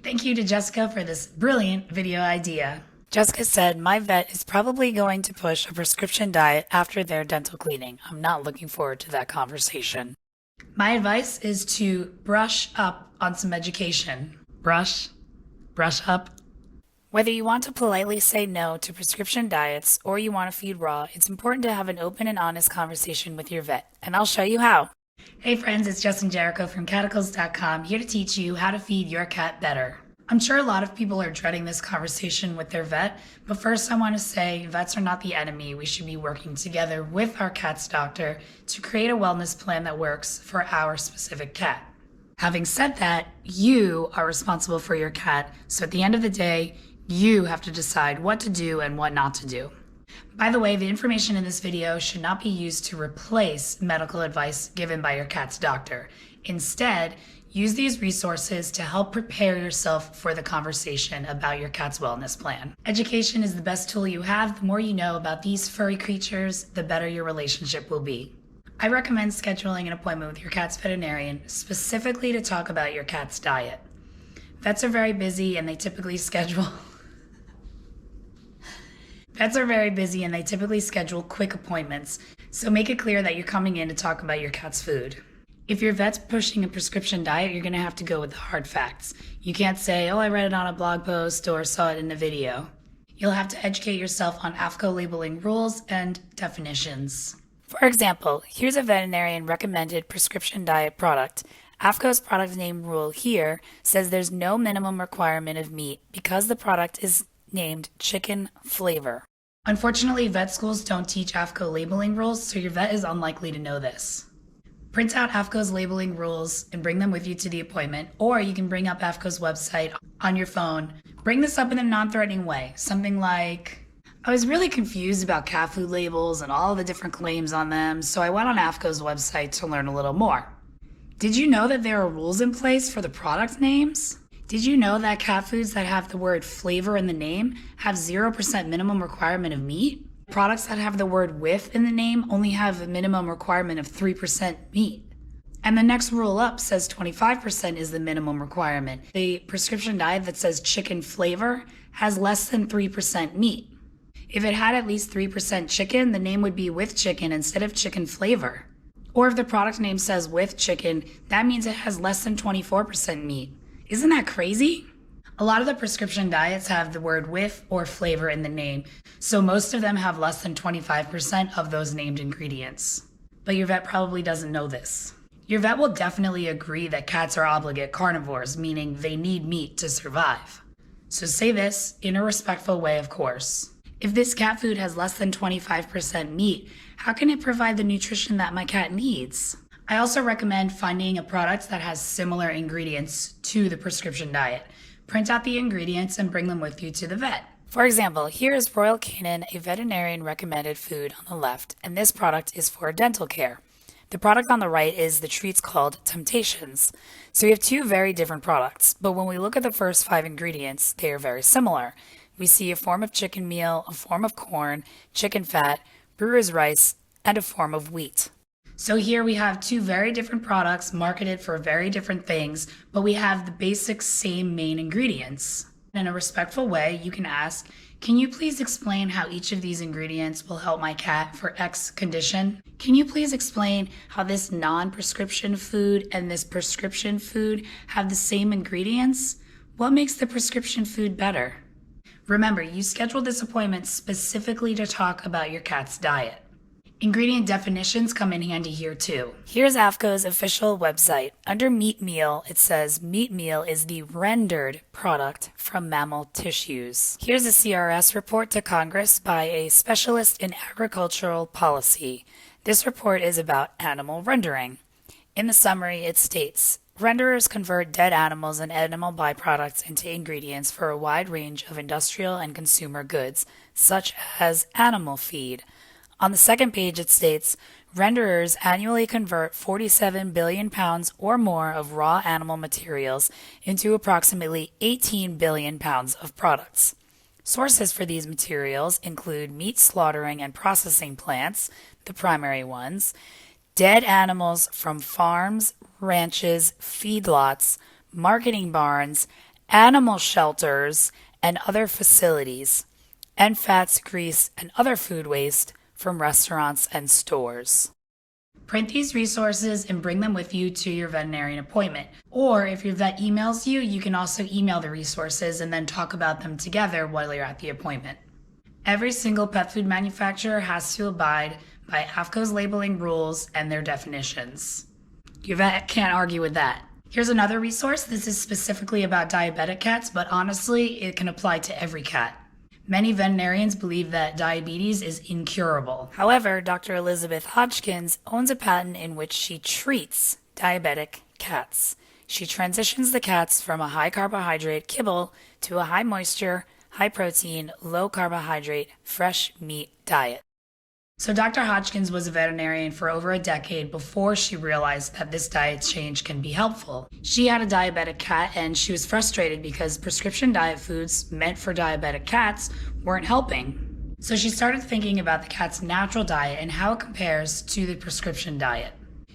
Thank you to Jessica for this brilliant video idea. Jessica said, my vet is probably going to push a prescription diet after their dental cleaning. I'm not looking forward to that conversation. My advice is to brush up on some education. Brush up. Whether you want to politely say no to prescription diets or you want to feed raw, it's important to have an open and honest conversation with your vet, and I'll show you how. Hey friends, it's Justin Jericho from caticles.com, here to teach you how to feed your cat better. I'm sure a lot of people are dreading this conversation with their vet, but first I want to say vets are not the enemy. We should be working together with our cat's doctor to create a wellness plan that works for our specific cat. Having said that, you are responsible for your cat, so at the end of the day, you have to decide what to do and what not to do. By the way, the information in this video should not be used to replace medical advice given by your cat's doctor. Instead, use these resources to help prepare yourself for the conversation about your cat's wellness plan. Education is the best tool you have. The more you know about these furry creatures, the better your relationship will be. I recommend scheduling an appointment with your cat's veterinarian specifically to talk about your cat's diet. Vets are very busy and they typically schedule quick appointments, so make it clear that you're coming in to talk about your cat's food. If your vet's pushing a prescription diet, you're going to have to go with the hard facts. You can't say, oh, I read it on a blog post or saw it in a video. You'll have to educate yourself on AAFCO labeling rules and definitions. For example, here's a veterinarian recommended prescription diet product. AAFCO's product name rule here says there's no minimum requirement of meat because the product is named chicken flavor. Unfortunately, vet schools don't teach AAFCO labeling rules, so your vet is unlikely to know this. Print out AAFCO's labeling rules and bring them with you to the appointment, or you can bring up AAFCO's website on your phone. Bring this up in a non-threatening way, something like, I was really confused about cat food labels and all the different claims on them, so I went on AAFCO's website to learn a little more. Did you know that there are rules in place for the product names? Did you know that cat foods that have the word flavor in the name have 0% minimum requirement of meat? Products that have the word with in the name only have a minimum requirement of 3% meat. And the next rule up says 25% is the minimum requirement. The prescription diet that says chicken flavor has less than 3% meat. If it had at least 3% chicken, the name would be with chicken instead of chicken flavor. Or if the product name says with chicken, that means it has less than 24% meat. Isn't that crazy? A lot of the prescription diets have the word with or flavor in the name, so most of them have less than 25% of those named ingredients. But your vet probably doesn't know this. Your vet will definitely agree that cats are obligate carnivores, meaning they need meat to survive. So say this in a respectful way, of course. If this cat food has less than 25% meat, how can it provide the nutrition that my cat needs? I also recommend finding a product that has similar ingredients to the prescription diet. Print out the ingredients and bring them with you to the vet. For example, here is Royal Canin, a veterinarian recommended food on the left, and this product is for dental care. The product on the right is the treats called Temptations. So we have two very different products, but when we look at the first 5 ingredients, they are very similar. We see a form of chicken meal, a form of corn, chicken fat, brewer's rice, and a form of wheat. So here we have 2 very different products marketed for very different things, but we have the basic same main ingredients. In a respectful way, you can ask, can you please explain how each of these ingredients will help my cat for X condition? Can you please explain how this non-prescription food and this prescription food have the same ingredients? What makes the prescription food better? Remember, you scheduled this appointment specifically to talk about your cat's diet. Ingredient definitions come in handy here too. Here's AAFCO's official website. Under meat meal, it says meat meal is the rendered product from mammal tissues. Here's a CRS report to Congress by a specialist in agricultural policy. This report is about animal rendering. In the summary, it states, renderers convert dead animals and animal byproducts into ingredients for a wide range of industrial and consumer goods, such as animal feed. On the second page it states, renderers annually convert 47 billion pounds or more of raw animal materials into approximately 18 billion pounds of products. Sources for these materials include meat slaughtering and processing plants, the primary ones, dead animals from farms, ranches, feedlots, marketing barns, animal shelters and other facilities, and fats, grease, and other food waste from restaurants and stores. Print these resources and bring them with you to your veterinarian appointment. Or if your vet emails you, you can also email the resources and then talk about them together while you're at the appointment. Every single pet food manufacturer has to abide by AAFCO's labeling rules and their definitions. Your vet can't argue with that. Here's another resource. This is specifically about diabetic cats, but honestly, it can apply to every cat. Many veterinarians believe that diabetes is incurable. However, Dr. Elizabeth Hodgkins owns a patent in which she treats diabetic cats. She transitions the cats from a high carbohydrate kibble to a high moisture, high protein, low carbohydrate, fresh meat diet. So Dr. Hodgkins was a veterinarian for over a decade before she realized that this diet change can be helpful. She had a diabetic cat and she was frustrated because prescription diet foods meant for diabetic cats weren't helping. So she started thinking about the cat's natural diet and how it compares to the prescription diet.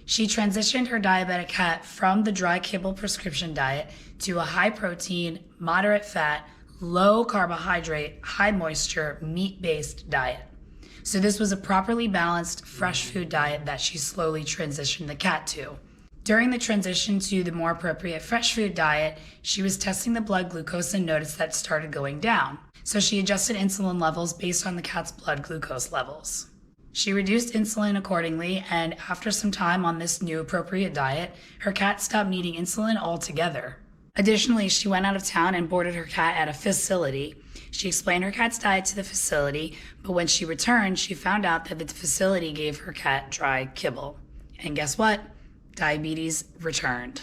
She transitioned her diabetic cat from the dry kibble prescription diet to a high protein, moderate fat, low carbohydrate, high moisture, meat-based diet. So this was a properly balanced, fresh food diet that she slowly transitioned the cat to. During the transition to the more appropriate fresh food diet, she was testing the blood glucose and noticed that it started going down. So she adjusted insulin levels based on the cat's blood glucose levels. She reduced insulin accordingly, and after some time on this new appropriate diet, her cat stopped needing insulin altogether. Additionally, she went out of town and boarded her cat at a facility. She explained her cat's diet to the facility, but when she returned, she found out that the facility gave her cat dry kibble. And guess what? Diabetes returned.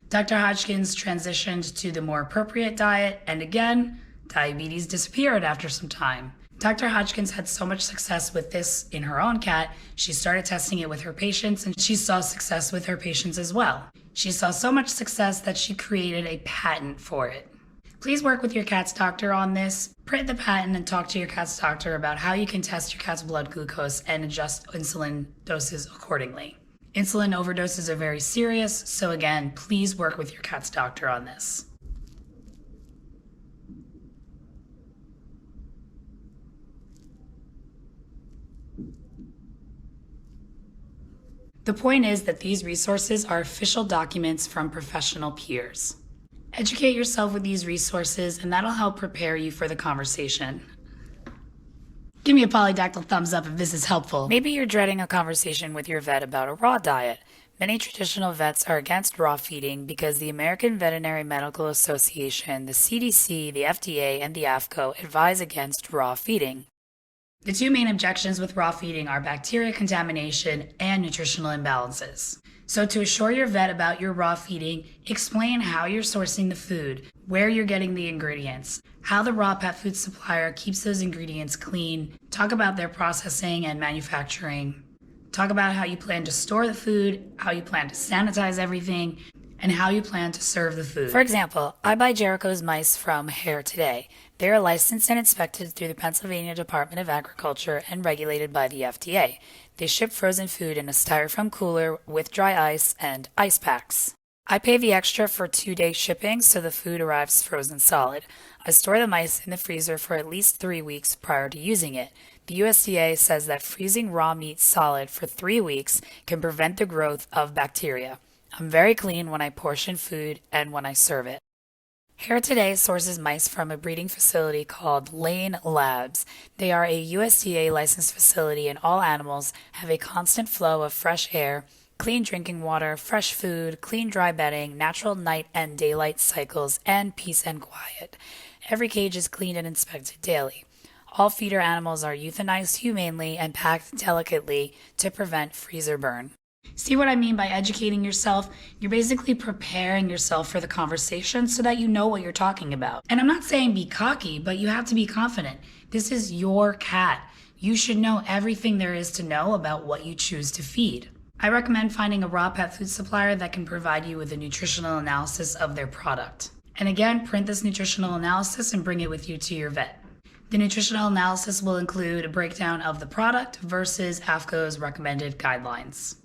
Dr. Hodgkins transitioned to the more appropriate diet, and again, diabetes disappeared after some time. Dr. Hodgkins had so much success with this in her own cat, she started testing it with her patients, and she saw success with her patients as well. She saw so much success that she created a patent for it. Please work with your cat's doctor on this. Print the patent and talk to your cat's doctor about how you can test your cat's blood glucose and adjust insulin doses accordingly. Insulin overdoses are very serious, so again, please work with your cat's doctor on this. The point is that these resources are official documents from professional peers. Educate yourself with these resources, and that'll help prepare you for the conversation. Give me a polydactyl thumbs up if this is helpful. Maybe you're dreading a conversation with your vet about a raw diet. Many traditional vets are against raw feeding because the American Veterinary Medical Association, the CDC, the FDA, and the AAFCO advise against raw feeding. The two main objections with raw feeding are bacteria contamination and nutritional imbalances. So to assure your vet about your raw feeding, explain how you're sourcing the food, where you're getting the ingredients, how the raw pet food supplier keeps those ingredients clean, talk about their processing and manufacturing, talk about how you plan to store the food, how you plan to sanitize everything, and how you plan to serve the food. For example, I buy Jericho's mice from Hair Today. They are licensed and inspected through the Pennsylvania Department of Agriculture and regulated by the FDA. They ship frozen food in a styrofoam cooler with dry ice and ice packs. I pay the extra for 2-day shipping so the food arrives frozen solid. I store the mice in the freezer for at least 3 weeks prior to using it. The USDA says that freezing raw meat solid for 3 weeks can prevent the growth of bacteria. I'm very clean when I portion food and when I serve it. Hair Today sources mice from a breeding facility called Lane Labs. They are a USDA licensed facility and all animals have a constant flow of fresh air, clean drinking water, fresh food, clean dry bedding, natural night and daylight cycles, and peace and quiet. Every cage is cleaned and inspected daily. All feeder animals are euthanized humanely and packed delicately to prevent freezer burn. See what I mean by educating yourself? You're basically preparing yourself for the conversation so that you know what you're talking about. And I'm not saying be cocky, but you have to be confident. This is your cat. You should know everything there is to know about what you choose to feed. I recommend finding a raw pet food supplier that can provide you with a nutritional analysis of their product. And again, print this nutritional analysis and bring it with you to your vet. The nutritional analysis will include a breakdown of the product versus AAFCO's recommended guidelines.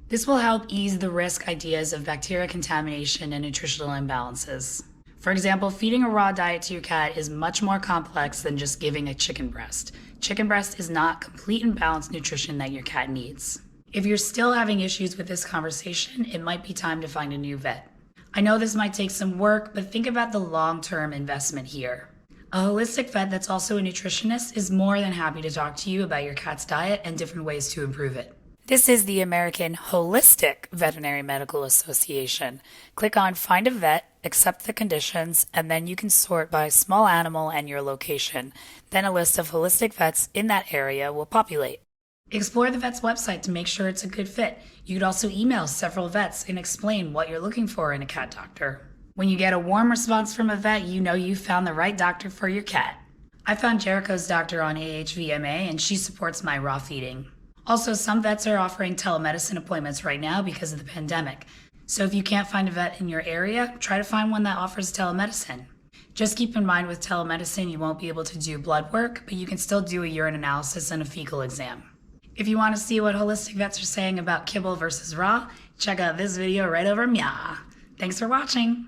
This will help ease the risk ideas of bacteria contamination and nutritional imbalances. For example, feeding a raw diet to your cat is much more complex than just giving a chicken breast. Chicken breast is not complete and balanced nutrition that your cat needs. If you're still having issues with this conversation, it might be time to find a new vet. I know this might take some work, but think about the long-term investment here. A holistic vet that's also a nutritionist is more than happy to talk to you about your cat's diet and different ways to improve it. This is the American Holistic Veterinary Medical Association. Click on Find a Vet, accept the conditions, and then you can sort by small animal and your location. Then a list of holistic vets in that area will populate. Explore the vet's website to make sure it's a good fit. You could also email several vets and explain what you're looking for in a cat doctor. When you get a warm response from a vet, you know you found the right doctor for your cat. I found Jericho's doctor on AHVMA, and she supports my raw feeding. Also, some vets are offering telemedicine appointments right now because of the pandemic. So if you can't find a vet in your area, try to find one that offers telemedicine. Just keep in mind with telemedicine, you won't be able to do blood work, but you can still do a urine analysis and a fecal exam. If you want to see what holistic vets are saying about kibble versus raw, check out this video right over Mya. Thanks for watching.